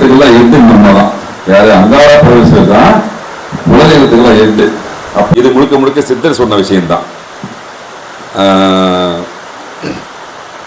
குலதெய்வத்துக்கெல்லாம் எட்டு நம்ம தான். யாரு? அங்காள பரமேஸ்வரர் தான் குலதெய்வத்துக்கெல்லாம் எட்டு. இது முழுக்க முழுக்க சித்தர் சொன்ன விஷயம்தான்.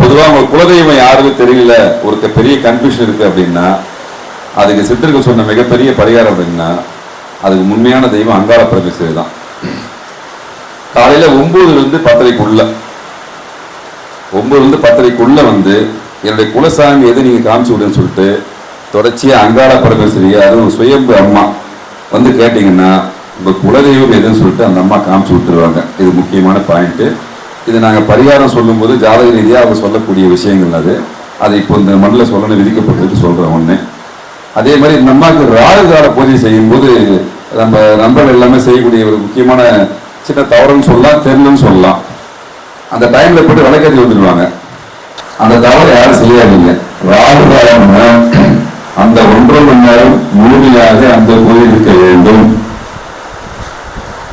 பொதுவாக உங்களுக்கு குலதெய்வம் யாருன்னு தெரியல, ஒரு பெரிய கன்ஃபியூஷன் இருக்கு அப்படின்னா அதுக்கு சித்தர்கள் சொன்ன மிகப்பெரிய பரிகாரம் அப்படின்னா அதுக்கு உண்மையான தெய்வம் அங்காள பரமேஸ்வரி தான். காலையில 9 to 10 9 to 10 வந்து என்னுடைய குலசாமி எது நீங்க காமிச்சு விடுன்னு சொல்லிட்டு தொடர்ச்சியா அங்காள பரமேஸ்வரி, அதுவும் சுயம்பு அம்மா வந்து கேட்டீங்கன்னா உங்க குலதெய்வம் எதுன்னு சொல்லிட்டு அந்த அம்மா காமிச்சு விட்டுருவாங்க. இது முக்கியமான பாயிண்ட். இது நாங்கள் பரிகாரம் சொல்லும் போது ஜாதக ரீதியாக அவங்க சொல்லக்கூடிய விஷயங்கள் அது இப்போ இந்த மண்ணில் சொல்லணும் விதிக்கப்பட்டிருக்கு சொல்றேன் ஒன்று. அதே மாதிரி இந்த அம்மாவுக்கு ராகு கால பூஜை செய்யும் போது நம்ம நண்பர்கள் எல்லாமே செய்யக்கூடிய ஒரு முக்கியமான சின்ன தவறுன்னு சொல்லலாம், தெரியலன்னு சொல்லலாம். அந்த டைம்ல போட்டு விளக்கேற்றி வந்துடுவாங்க. அந்த தவறு யாரும் செய்யாதீங்க. ராகு காலம் அந்த 1.5 மணி நேரம் முழுமையாக அந்த கோயில் இருக்க வேண்டும்.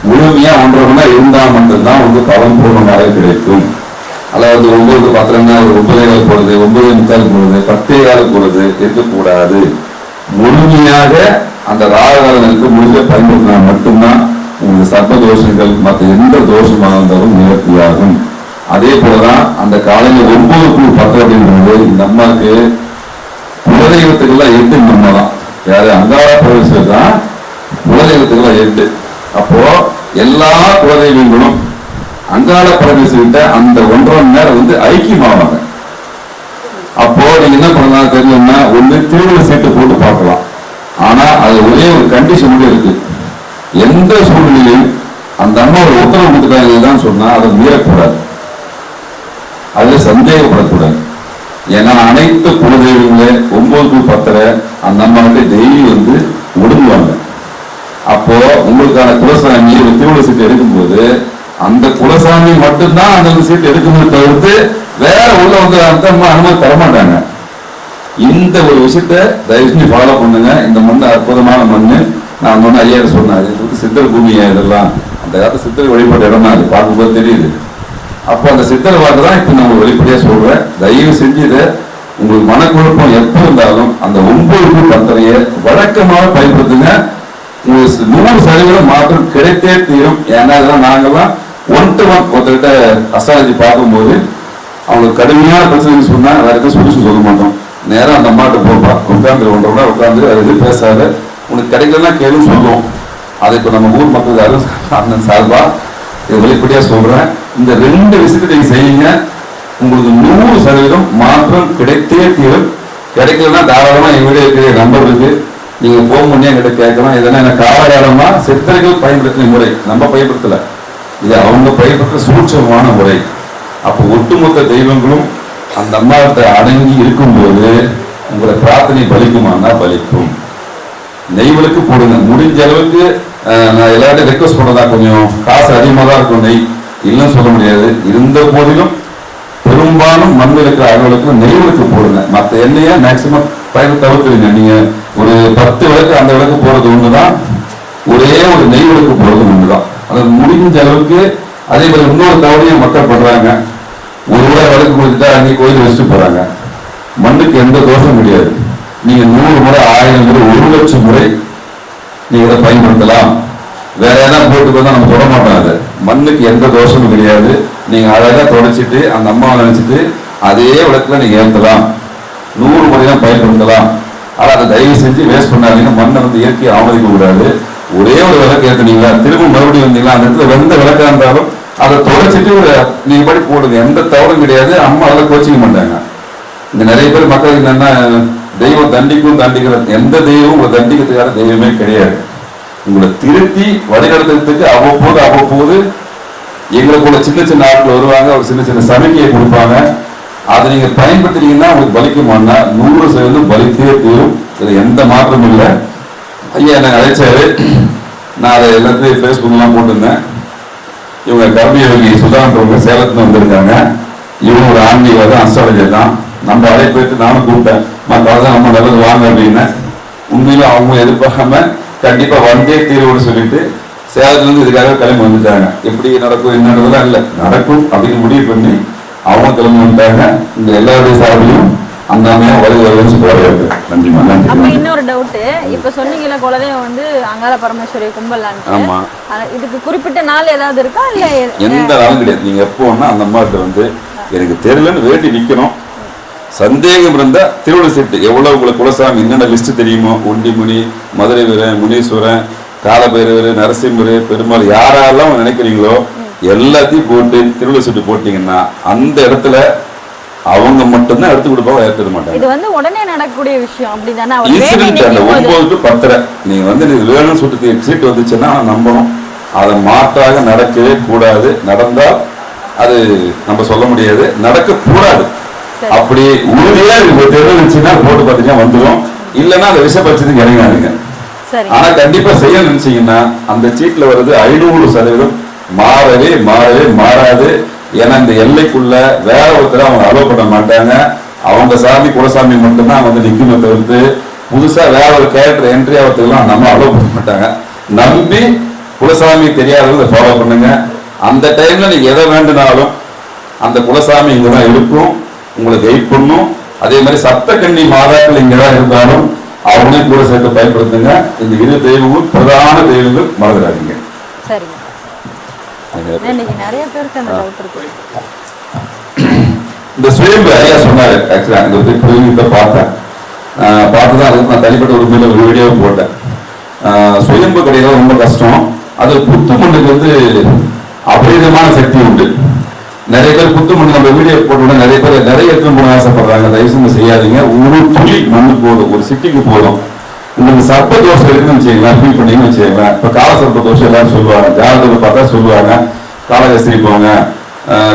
முழுமையா 1.5 மணி நேரம் இருந்தால் மட்டும்தான் வந்து பலன் பூர்ணமாக கிடைக்கும். அதாவது 9 to 10 9 போடுறது, 9:45 போடுறது, 10 போடுறது இருக்கக்கூடாது. முழுமையாக அந்த ராகுகாலங்களுக்கு முடிஞ்ச பயன்படுத்தினா மட்டும்தான் உங்களுக்கு சர்ப்ப தோஷங்கள் மற்ற எந்த தோஷமாக இருந்தாலும் நிவர்த்தியாகும். அதே போலதான் அந்த காலையில் 9 to 10 அப்படின்றது இந்த அம்மாவுக்கு குலதெய்வத்துக்கெல்லாம் 8 நம்ம தான். யாரு? அங்காள பரமேஸ்வரர் தான் குலதெய்வத்துக்கெல்லாம் 8. அப்போ எல்லா குலதெய்வங்களும் அங்காள பரமேஸ்வரிட்ட அந்த 1.5 மணி நேரம் வந்து ஐக்கியமாவாங்க. அப்போ நீங்க என்ன பண்ணலாம் தெரியலன்னா ஒண்ணு திருவிழா சீட்டு போட்டு பார்க்கலாம். ஆனா அது ஒரே ஒரு கண்டிஷன் இருக்கு. எந்த சூழ்நிலையும் அந்த அம்மா ஒரு உத்தரவு கொடுத்துட்டாங்கன்னு சொன்னா அதை மீறக்கூடாது, அதுல சந்தேகப்படக்கூடாது. ஏன்னா அனைத்து குலதெய்வங்களே 9 to 10 அந்த அம்மா வந்து டெய்லி வந்து ஒடுங்குவாங்க. அப்போ உங்களுக்கான குலசாமி ஒரு திருவிழா சீட்டு எடுக்கும்போது அந்த குலசாமி மட்டும்தான் அந்த சீட்டு எடுக்கணும், தவிர்த்து வேற உள்ள வந்து அந்த அம்மா அனுமதி தரமாட்டாங்க. இந்த ஒரு விஷயத்த தயவு செஞ்சு ஃபாலோ பண்ணுங்க. இந்த மண் அற்புதமான மண்ணு. நான் வந்து ஐயாயிரம் சொன்னேன், சித்தர் பூமியா இதெல்லாம் அந்த காலத்து சித்தர் வழிபட்ட இடம் தான். அது பார்க்கும்போது தெரியுது. அப்போ அந்த சித்தர் வாக்கு தான் இப்ப நான் வெளிப்படையா சொல்றேன். தயவு செஞ்சு இதை உங்களுக்கு மனக்குழப்பம் எப்போ இருந்தாலும் அந்த 9 to 10 வழக்கமாக பயன்படுத்துங்க. உங்களுக்கு 100% மாற்றம் கிடைத்தே தீரும். ஏன்னா இதெல்லாம் நாங்கெல்லாம் 1 to 1 ஒருத்தர்கிட்ட அஸ்ட்ராலஜி பார்க்கும்போது அவங்களுக்கு கடுமையான பிரச்சனை சொன்னா வேற சொல்யூஷன் சொல்ல மாட்டோம். நேரம் அந்த அம்மாட்ட போப்பா, உட்காந்து 1.5 மணி நேரம் உட்காந்து அது எது பேசாத, உனக்கு கிடைக்கலன்னா கேளுன்னு சொல்லுவோம். அதை இப்போ நம்ம ஊர் மக்கள் அண்ணன் சார்பா இது வெளிப்படையா சொல்றேன். இந்த 2 விஷயத்தை நீங்க செய்யுங்க, உங்களுக்கு 100% மாற்றம் கிடைத்தே தீரும். கிடைக்கலன்னா தாராளமா எங்க வீடு இருக்கிற நம்பர் இருக்கு, நீங்க போன் பண்ணி என்கிட்ட கேட்கலாம். இதெல்லாம் எனக்கு காலகாலமா சித்தர்கள் பயன்படுத்தின முறை, நம்ம பயன்படுத்தல, இது அவங்க பயன்படுத்த சூட்சமான முறை. அப்போ ஒட்டுமொத்த தெய்வங்களும் அந்த அம்மாவத்தை அடங்கி இருக்கும்போது உங்களை பிரார்த்தனை பலிக்குமானா பலிக்கும். நெய்வலுக்கு போடுங்க முடிஞ்ச அளவுக்கு. நான் எல்லார்ட்டையும் ரெக்வஸ்ட் பண்ணதா கொஞ்சம் காசு அதிகமாக தான் இருக்கும், நெய் இல்லைன்னு சொல்ல முடியாது. இருந்த போதிலும் பெரும்பாலும் மண் இருக்கிற அளவுக்கு நெய்வலுக்கு போடுங்க. மற்ற எண்ணெயை மேக்சிமம் பயணம் தவிர்த்துடுங்க. நீங்க ஒரு 10 விளக்கு அந்த விளக்கு போறது ஒண்ணுதான், ஒரே ஒரு நெய் விளக்கு போறது ஒண்ணுதான். அது முடிஞ்ச அளவுக்கு. அதே மாதிரி இன்னொரு தவறையும் மக்கள் பண்றாங்க, ஒரு விளக்கு கொடுத்துட்டா அங்கே கோயில் வச்சுட்டு போறாங்க. மண்ணுக்கு எந்த தோஷமும் கிடையாது. நீங்க 100 முறை 1000 முறை 1,00,000 முறை நீங்க இதை பயன்படுத்தலாம். வேற ஏதாவது போட்டு போதா நம்ம தொட மாட்டோம். அது மண்ணுக்கு எந்த தோஷமும் கிடையாது. நீங்க அழகா தொடச்சிட்டு அந்த அம்மாவை நினைச்சிட்டு அதே விளக்குல நீங்க ஏற்றலாம். 100 முறை தான் பயன்படுத்தலாம். ஆனா அதை தயவு செஞ்சு வேஸ்ட் பண்ணாதீங்க. மண்ணை வந்து இயற்கையை அவமதிக்க கூடாது. ஒரே ஒரு விளக்கு ஏற்றுனீங்களா, திரும்ப மறுபடியும் வந்தீங்களா, அந்த இடத்துல வெந்த விளக்கா இருந்தாலும் அதை தொடச்சிட்டு ஒரு நீங்க படி போடுங்க, எந்த தவறும் கிடையாது. அம்மா அதெல்லாம் கோச்சிக்க மாட்டாங்க. இங்க நிறைய பேர் மக்களுக்கு என்னன்னா தெய்வம் தண்டிக்கும் தண்டிக்கிற, எந்த தெய்வம் உங்களை தண்டிக்கிறதுக்கான தெய்வமே கிடையாது. உங்களை திருத்தி வழிநடத்துறதுக்கு அவ்வப்போது எங்களுக்குள்ள சின்ன சின்ன ஆட்கள் வருவாங்க, ஒரு சின்ன சின்ன சமிக்கையை கொடுப்பாங்க. அதை நீங்க பயன்படுத்துறீங்கன்னா உங்களுக்கு பலிக்குமானா 100% பலித்தே தீரும். இதுல எந்த மாற்றமும் இல்லை. ஐயா எனக்கு அழைச்சாரு, நான் அதை எல்லாத்தையும் ஃபேஸ்புக்லாம் போட்டிருந்தேன். இவங்க கர்மயோகி சுதான்றவங்க சேலத்துல வந்திருக்காங்க. இவங்க ஒரு ஆன்மீக அஸ்ட்ராலஜர் தான். நம்ம அழைப்பிட்டு நானும் கூப்பிட்டேன், மற்றதான் நம்ம நல்லது வாங்க அப்படின்னு. உண்மையிலும் அவங்க எதிர்பார்க்காம கண்டிப்பா வந்தே தீர்வுன்னு சொல்லிட்டு சேலத்துல இருந்து இதுக்காக கிளம்பி வந்துட்டாங்க. எப்படி நடக்கும் என்னன்றதுலாம் இல்லை, நடக்கும் அப்படின்னு முடிவு பண்ணி அவங்க கிளம்பி வந்துட்டாங்க. இந்த எல்லாருடைய சார்பிலையும் அந்த அம்மையும் வருது போறாரு. நன்றிமா. நன்றி. அப்ப இன்னொரு டவுட், இப்ப சொன்னீங்கல்ல குலதெய்வம் வந்து அங்காள பரமேஸ்வரி கும்பலான்னு. ஆமா. இதுக்கு குறிப்பிட்ட நாள் ஏதாவது இருக்கா இல்ல எந்த நாளும் கிடையாது. நீங்க எப்போ வேணா அந்த அம்மாட்ட வந்து எனக்கு தெரியலன்னு வேண்டி நிக்கணும். சந்தேகம் இருந்தா திருவிழா செட்டு எவ்வளவு உங்களுக்கு குலசாமி என்னென்ன லிஸ்ட் தெரியுமோ, ஒண்டிமுனி, மதுரை வீரன், முனீஸ்வரன், காலபைரவர், நரசிம்மர், பெருமாள், யாரெல்லாம் நினைக்கிறீங்களோ எல்லாத்தையும் போட்டு திருவிழா செட்டு போட்டீங்கன்னா அந்த இடத்துல அவங்க மட்டும்தான் எடுத்து கொடுப்பாங்க, ஏற்ற மாட்டாங்க. இது வந்து உடனே நடக்கக்கூடிய விஷயம் அப்படிதானே? அந்த 9 to 10 நீங்க வந்து வேணும்னு சொல்லிட்டு சீட்டு வந்துச்சுன்னா நம்பணும். அதை மாற்றாக நடக்கவே கூடாது. நடந்தா அது நம்ம சொல்ல முடியாது, நடக்க கூடாது. அப்படி உறுதியா தெரிஞ்சுன்னா போட்டு பாத்தீங்கன்னா வந்துடும். இல்லைன்னா அந்த விஷப்பட்சத்துக்கு இறங்காதுங்க. ஆனா கண்டிப்பா செய்ய நினைச்சீங்கன்னா அந்த சீட்ல வருது 500% மாறவே மாறாது. ஏன்னா இந்த எல்லைக்குள்ள வேற ஒருத்தர் அவங்க அலோவ் பண்ண மாட்டாங்க. அவங்க சாமி குலசாமி மட்டும்தான் வந்து நிக்குமே தவிர்த்து புதுசா வேற ஒரு கேரக்டர் என்ட்ரி ஆகிறதுக்கெல்லாம் நம்ம அலோவ் பண்ண மாட்டாங்க. நம்பி குலசாமி தெரியாதவங்க ஃபாலோ பண்ணுங்க. அந்த டைம்ல நீங்க எதை வேண்டுனாலும் அந்த குலசாமி இங்கதான் இருக்கும், உங்களை கைட் பண்ணும். அதே மாதிரி சப்தகன்னி மாதாக்கள் இங்கதான் இருந்தாலும் அவங்களையும் கூட சேர்த்து பயன்படுத்துங்க. இந்த 2 தெய்வமும் பிரதான தெய்வங்கள் மறந்துடாதீங்க. இந்த சுயம்பு ஐயா சொன்னாரு. ஆக்சுவலா இந்த பார்த்தேன், பார்த்துதான் அதுக்கு நான் தனிப்பட்ட ஒரு வீடியோ போட்டேன். சுயம்பு கடையில ரொம்ப கஷ்டம். அது புத்து மண்ணுக்கு வந்து அபரிதமான சக்தி உண்டு. நிறைய பேர் புத்து மண் நம்ம வீடியோ போட்டோம்னா நிறைய பேர் நிறைய எடுத்து போன ஆசைப்படுறாங்க. தயவு செஞ்சு செய்யாதீங்க. ஒரு துளி மண்ணு போதும், ஒரு சிட்டிக்கு போதும். உங்களுக்கு சர்ப்ப தோஷம் இருக்குன்னு வச்சுக்கலாம், ஃபீல் பண்ணீங்கன்னு வச்சுக்கலாம். இப்ப கால சர்ப்ப தோஷம் எல்லாரும் சொல்லுவாங்க, ஜாதகத்தை பார்த்தா சொல்லுவாங்க காலகஸ்திரி போங்க,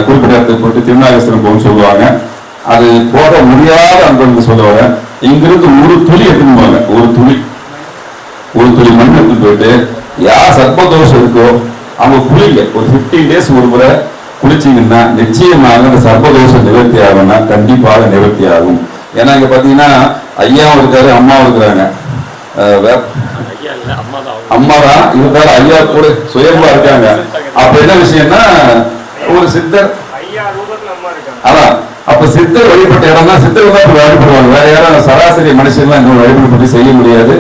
குறிப்பிட்ட இடத்துக்கு போயிட்டு திருநாகேஸ்வரம் போகணும்னு சொல்லுவாங்க. அது போக முடியாத அன்பு சொல்லுவாங்க. இங்கிருந்து ஒரு துளி எடுத்துன்னு ஒரு துளி மண் எடுத்துட்டு போயிட்டு யார் சர்ப்ப தோஷம் இருக்கோ அவங்க குளிங்க. ஒரு 15 days ஒரு முறை குளிச்சிங்கன்னா நிச்சயமாக அந்த சர்ப்பதோஷம் நிவர்த்தி ஆகும்னா கண்டிப்பாக நிவர்த்தி ஆகும். ஏன்னா இங்க பாத்தீங்கன்னா ஐயாவும் இருக்காரு, அம்மாவும் இருக்கிறாங்க. அம்மாதான் இருந்தாரு, ஐயா கூட சுயம்பா இருக்காங்க. அப்ப என்ன விஷயம்னா ஒரு சித்தர், அதான் அப்ப சித்தர் வழிபட்ட இடம் தான் சித்தர் தான் வழிபடுவாங்க. வேற யாரும் சராசரி மனுஷங்களாம் இந்த வழிபட்டு செய்ய முடியாது.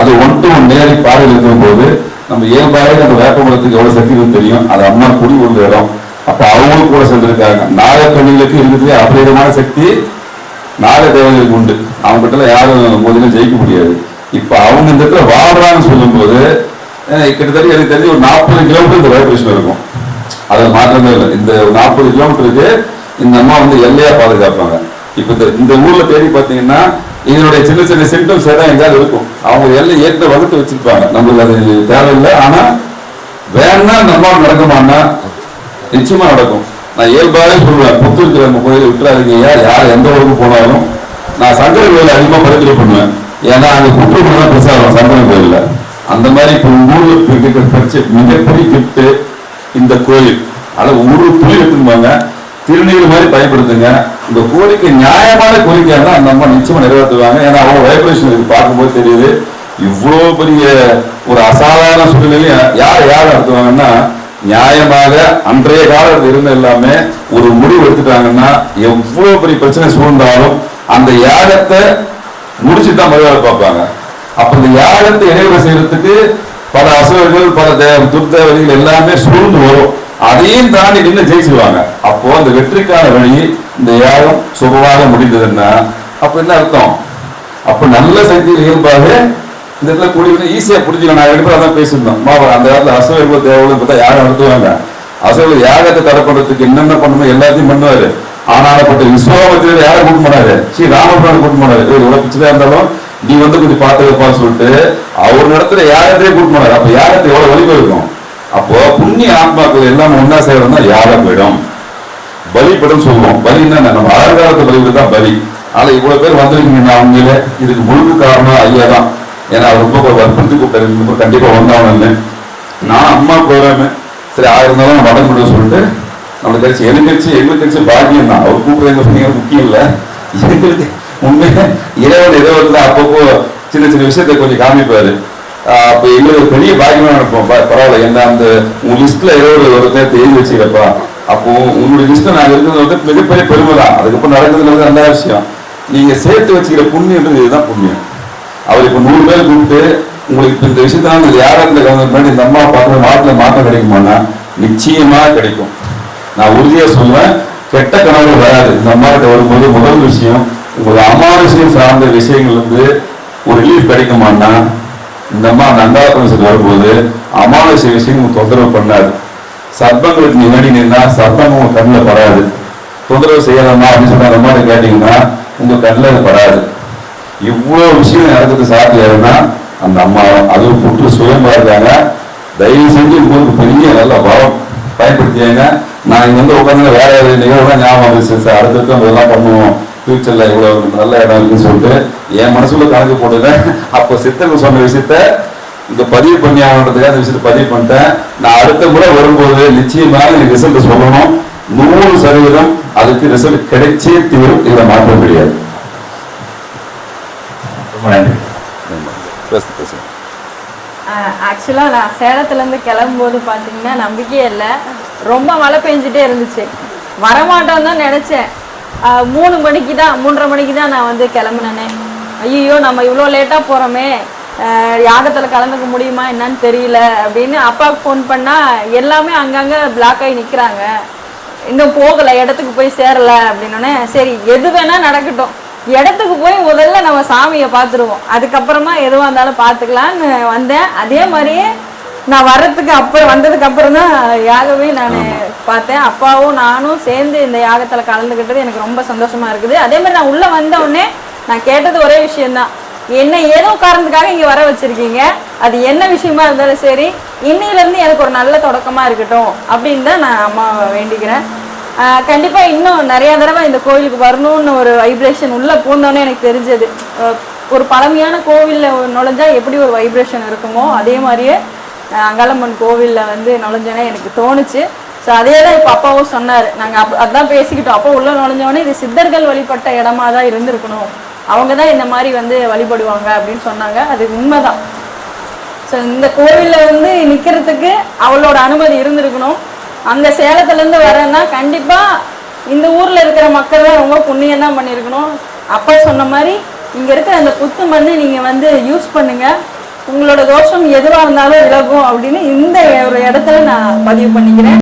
அது 1 to 1 நேரடி பார்வையில் இருக்கும் போது நம்ம இயல்பாக அந்த வேப்பமரத்துக்கு எவ்வளவு சக்தி தெரியும். அது அம்மா குடி உள்ள இடம். அப்ப அவங்களும் கூட சேர்ந்திருக்காங்க. நாகக்கண்ணிகளுக்கு இருக்கிறதுலே அபரிதமான சக்தி நாக தேவதைகளுக்கு உண்டு. அவங்க கிட்ட யாரும் மோதிலும் ஜெயிக்க முடியாது. இப்ப அவங்க இந்த இடத்துல வாழ்றான்னு சொல்லும் போது கிட்டத்தட்ட எனக்கு தெரிஞ்சு ஒரு 40 கிலோமீட்டர் இந்த வைப்ரேஷன் இருக்கும். அதை மாற்றமே இல்லை. இந்த 40 கிலோமீட்டருக்கு இந்த அம்மா வந்து எல்லையா பாதுகாப்பாங்க. இப்ப இந்த ஊர்ல தேடி பாத்தீங்கன்னா இதனுடைய சின்ன சின்ன சிம்டம்ஸ் ஏதாவது எங்கேயாவது இருக்கும். அவங்க எல்லை ஏற்ற வகுத்து வச்சிருப்பாங்க. நம்மளுக்கு அது தேவையில்லை. ஆனா வேணா நம்ம நடக்குமான்னா நிச்சயமா நடக்கும். நான் இயல்பாவே சொல்லுவேன், புத்தூருக்கு நம்ம கோயிலை விட்டுறாதீங்க. யார் எந்த ஊருக்கு போனாலும் நான் சங்கர கோயில அதிகமா பரிந்துரை பண்ணுவேன். ஏன்னா அங்க புத்தூர் தான் பிரசாரம் சங்கர கோயில்ல. அந்த மாதிரி இப்ப ஊருக்கு படிச்சு மிகப்பெரிய கிஃப்ட் இந்த கோயில். அதை ஒரு துளி எடுத்துப்பாங்க, திருநீர் மாதிரி பயன்படுத்துங்க. இந்த கோரிக்கை நியாயமான கோரிக்கையா தான் அந்த அம்மா நிச்சயமா நிறைவேற்றுவாங்க. ஏன்னா அவங்க வைப்ரேஷன் இருக்கு, பார்க்கும்போது தெரியுது. இவ்வளவு பெரிய ஒரு அசாதாரண சூழ்நிலையும் யார் நடத்துவாங்கன்னா நியாயமாக அன்றைய காலத்தில் இருந்த எல்லாமே ஒரு முடிவு எடுத்துட்டாங்கன்னா எவ்வளவு பெரிய பிரச்சனை சூழ்ந்தாலும் அந்த யாகத்தை முடிச்சுதான் மறுவாழ பார்ப்பாங்க. அப்ப இந்த யாகத்தை இணைவு செய்யறதுக்கு பல அசுரர்கள், பல துர்தேவதைகள் எல்லாமே சூழ்ந்து வரும். அதையும் தாண்டி நின்று ஜெயிச்சிருவாங்க. அப்போ அந்த வெற்றிக்கான வழி இந்த யாகம் சுபமாக முடிந்ததுன்னா அப்ப என்ன அர்த்தம்? அப்ப நல்ல சக்தியில் இயல்பாக இந்த இடத்துல கூடிய ஈஸியா புரிஞ்சுக்கலாம். நான் எடுத்து அதான் பேசியிருந்தோம். அந்த காலத்துல அசுரர்கள் தேவர்கள் பார்த்தா யாகம் நடத்துவாங்க. அசுரர்கள் யாகத்தை தடை பண்றதுக்கு என்னென்ன பண்ணணுமோ எல்லாத்தையும் பண்ணுவாரு. ஆனாலப்பட்ட விஸ்வாமத்தில யாரை கூட்டு போனாரு? ஸ்ரீ ராமபிரான் கூட்டு போனாரு. எவ்வளவு பிச்சையா இருந்தாலும் நீ வந்து கொஞ்சம் பார்த்து வைப்பான்னு சொல்லிட்டு அவர் இடத்துல யாகத்தையே கூட்டு போனாரு. அப்ப யாகத்தை எவ்வளவு வலிமை இருக்கும். அப்போ புண்ணிய ஆத்மாக்கள் எல்லாம் ஒன்னா சேர்றதுனா யாகம் போயிடும், பலிப்படம் சொல்லுவோம். பலின்னா நம்ம அழகாலத்து பலிபடம் தான் பலி. ஆனா இவ்வளவு பேர் வந்திருக்கீங்க, அவங்களே இதுக்கு முழுக்க காரணம் ஐயா தான். ஏன்னா அவர் ரொம்ப வற்புறுத்தி கூப்பிட்டாரு, கண்டிப்பா வந்தாங்கன்னு. நான் அம்மா ப்ரோக்ராமு சரி ஆயிருந்தாலும் நான் வடம் கொடுக்க சொல்லிட்டு நம்மளுக்கு கட்சி எங்களுக்கு கட்சி பாக்கியம் தான். அவர் கூப்பிடுறது முக்கியம் இல்லை. எங்களுக்கு உண்மையில இறைவன் ஏதோ அப்பப்போ சின்ன சின்ன விஷயத்தை கொஞ்சம் காமிப்பாரு. அப்ப எங்களுக்கு பெரிய பாக்கியமா நினைப்போம். பரவாயில்ல, என்ன அந்த உங்க லிஸ்ட்ல ஏதோ ஒரு நேரத்தை எழுதி வச்சுக்கப்பா. அப்போ உங்களுடைய லிஸ்ட்ல நாங்க இருக்கிறது வந்து மிகப்பெரிய பெருமை தான். அதுக்கப்புறம் நடக்கிறதுல நல்ல விஷயம். நீங்க சேர்த்து வச்சுக்கிற புண்ணியன்றது இதுதான் புண்ணியம். அவர் இப்ப 100 பேர் கூப்பிட்டு உங்களுக்கு இந்த விஷயத்தான் யாரத்துல கலந்து இந்த அம்மா பார்த்து நாட்டில் மாற்றம் கிடைக்குமானா நிச்சயமா கிடைக்கும். நான் உறுதியா சொல்லுவேன், கெட்ட கனவு வராது. இந்த அம்மாட்ட வரும்போது முதல் விஷயம், உங்களுக்கு அமானுஷம் சார்ந்த விஷயங்கள் வந்து ஒரு ரிலீஃப் கிடைக்குமானா இந்த அம்மா அந்த அங்காள வரும்போது அமானுஷ விஷயம் தொந்தரவு பண்ணாது. சர்ப்பங்களுக்கு நீ வேண்டி நின்னா சர்ப்பம் உங்க கண்ணில் படாது. தொந்தரவு செய்யாதம்மா அப்படின்னு சொன்ன அம்மாட்ட கேட்டீங்கன்னா உங்க கண்ணில் அது படாது. இவ்வளவு விஷயம் நடக்கிறது சாத்தியாருன்னா அந்த அம்மா அதுவும் புற்று சுயம்பா இருக்காங்க. தயவு செஞ்சு உங்களுக்கு பெரிய நல்ல பலம் பயன்படுத்தியாங்க. நான் இங்க வந்து உட்காந்து வேற நிகழ்வுதான் ஞாபகம் வந்துச்சு, அடுத்தடுத்து நம்ம இதெல்லாம் பண்ணுவோம், ஃபியூச்சர்ல இவ்வளவு நல்ல இடம் இருக்குன்னு சொல்லிட்டு என் மனசுல கணக்கு போட்டுதான். அப்போ சித்தர்கள் சொன்ன விஷயத்த இந்த பதிவு பண்ணி ஆகணுன்றதுக்காக அந்த விஷயத்தை பதிவு பண்ணிட்டேன். நான் அடுத்த முறை வரும்போது நிச்சயமாக எனக்கு ரிசல்ட் சொல்லணும். 100% அதுக்கு ரிசல்ட் கிடைச்சே தீரும். இதை மாற்ற முடியாது. ரொம்ப நன்றி. ஆக்சுவலாக நான் சேலத்துலேருந்து கிளம்பும்போது பார்த்தீங்கன்னா நம்பிக்கையே இல்லை, ரொம்ப மழை பெஞ்சிட்டே இருந்துச்சு. வரமாட்டோன்னு தான் நினச்சேன். 3 மணிக்கு தான் 3:30 மணிக்கு தான் நான் வந்து கிளம்புனேனே. ஐயோ நம்ம இவ்வளோ லேட்டாக போகிறோமே, யாகத்தில் கலந்துக்க முடியுமா என்னன்னு தெரியல அப்படின்னு அப்பாவுக்கு ஃபோன் பண்ணால் எல்லாமே அங்கங்கே பிளாக் ஆகி நிற்கிறாங்க, இன்னும் போகலை, இடத்துக்கு போய் சேரலை அப்படின்னோடனே சரி எது வேணால் நடக்கட்டும், இடத்துக்கு போய் முதல்ல நம்ம சாமியை பார்த்துருவோம், அதுக்கப்புறமா எதுவாக இருந்தாலும் பார்த்துக்கலான்னு வந்தேன். அதே மாதிரியே நான் வந்ததுக்கு அப்புறம் தான் யாகவே நான் பார்த்தேன். அப்பாவும் நானும் சேர்ந்து இந்த யாகத்தில் கலந்துக்கிட்டது எனக்கு ரொம்ப சந்தோஷமா இருக்குது. அதே மாதிரி நான் உள்ளே வந்த உடனே நான் கேட்டது ஒரே விஷயம்தான், என்ன ஏதோ காரணத்துக்காக இங்கே வர வச்சிருக்கீங்க, அது என்ன விஷயமா இருந்தாலும் சரி இன்னையிலேருந்து எனக்கு ஒரு நல்ல தொடக்கமாக இருக்கட்டும் அப்படின்னு தான் நான் அம்மாவை வேண்டிக்கிறேன். கண்டிப்பாக இன்னும் நிறையா தடவை இந்த கோவிலுக்கு வரணும்னு ஒரு வைப்ரேஷன் உள்ளே பூந்தோன்னே எனக்கு தெரிஞ்சது. ஒரு பழமையான கோவிலில் நுழைஞ்சா எப்படி ஒரு வைப்ரேஷன் இருக்குமோ அதே மாதிரியே அங்காளம்மன் கோவிலில் வந்து நுழைஞ்சோன்னே எனக்கு தோணுச்சு. ஸோ அதே தான் இப்போ அப்பாவும் சொன்னார். நாங்கள் அதான் பேசிக்கிட்டோம். அப்போ உள்ளே நுழைஞ்சோடனே இது சித்தர்கள் வழிபட்ட இடமா தான் இருந்திருக்கணும், அவங்க தான் இந்த மாதிரி வந்து வழிபடுவாங்க அப்படின்னு சொன்னாங்க. அது உண்மைதான். ஸோ இந்த கோவிலில் வந்து நிற்கிறதுக்கு அவளோட அனுமதி இருந்திருக்கணும். அங்கே சேலத்துலேருந்து வரேன்னா கண்டிப்பாக இந்த ஊரில் இருக்கிற மக்கள் தான் ரொம்ப புண்ணியம் தான் பண்ணியிருக்கணும். அப்பா சொன்ன மாதிரி இங்கே இருக்கிற அந்த புத்து மண்ணை நீங்கள் வந்து யூஸ் பண்ணுங்கள், உங்களோட தோஷம் எதுவாக இருந்தாலும் விலகும் அப்படின்னு இந்த ஒரு இடத்துல நான் பதிவு பண்ணிக்கிறேன்.